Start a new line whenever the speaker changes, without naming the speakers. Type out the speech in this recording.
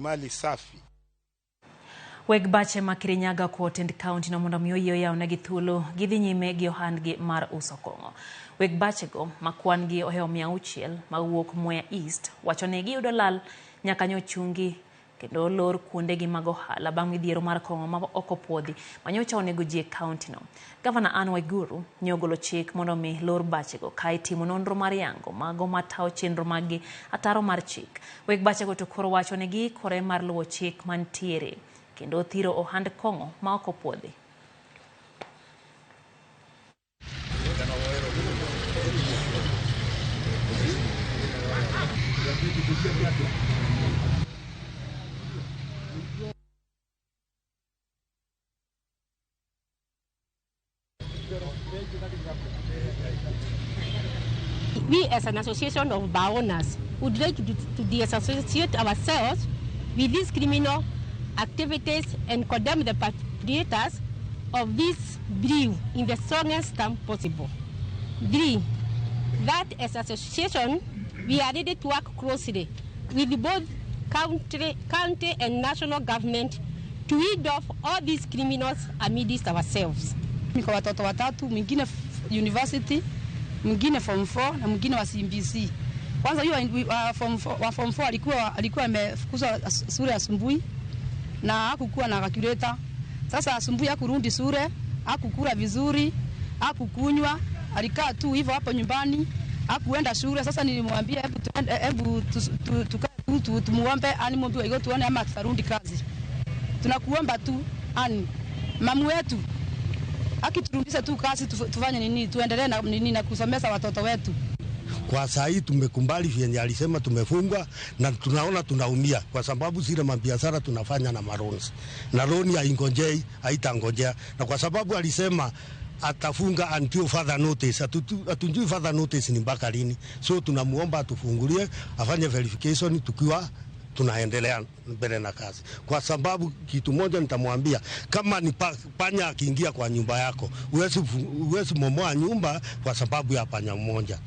mali safi.
Weg bache ma Kirinyaga ko tend county no mondo miyo ya onegi thuolo gidhi nyime gi ohandgi mar uso kongo. Weg bache go makwan gi oheo 600 mawuok Mwea East wacho ni giyudo lal nyaka nyochungi kendo lor kuonde gi mag ohala bang' midhiero mar kongo ma ok opuodhi manyocha onego ji e county no. Gavana Waiguru ne ogolo chik mondo mi lor bache go kai timo nonro mar yango mago matao chenro magi ataro mar chik. Weg bache go to koro wacho ni giikore mar luwo chik mantiere kendo thiro ohand kongo ma ok opuodhi.
We as an association of bar owners would like to disassociate ourselves with these criminal activities and condemn the perpetrators of this brew in the strongest term possible. 3, that as an association we are ready to work closely with both county and national government to weed off all these criminals amidst ourselves.
Niko watoto watatu, mwingine university, mwingine form 4 na mwingine wa CBC. Kwanza hiyo form 4 alikuwa amefukuzwa shule asubuhi na hakukuwa na calculator. Sasa asubuhi hakurudi shule, hakukula vizuri, hakukunywa, alikaa tu hivyo hapo nyumbani, hakuenda shule. Sasa nilimwambia hebu tumuombe ani mwombe Waiguru tuone ama atarudi kazi. Tunakuomba tu ani mamu wetu akiturudisha tu kazi tufanye nini, tuendelee na nini na kusomesha watoto wetu.
Kwa saa hii tumekumbali vyenye alisema tumefungwa na tunaona tunaumia kwa sababu zile mabiashara tunafanya na marons. Na loni haingojei, haitangojea. Na kwa sababu alisema atafunga until further notice. Hatunjui further notice ni mpaka lini. So tunamuomba atufungulie, afanye verification tukiwa tunaendelea mbele na kazi. Kwa sababu kitu moja nitamwambia, kama ni panya akiingia kwa nyumba yako, huwezi momoa nyumba kwa sababu ya panya mmoja.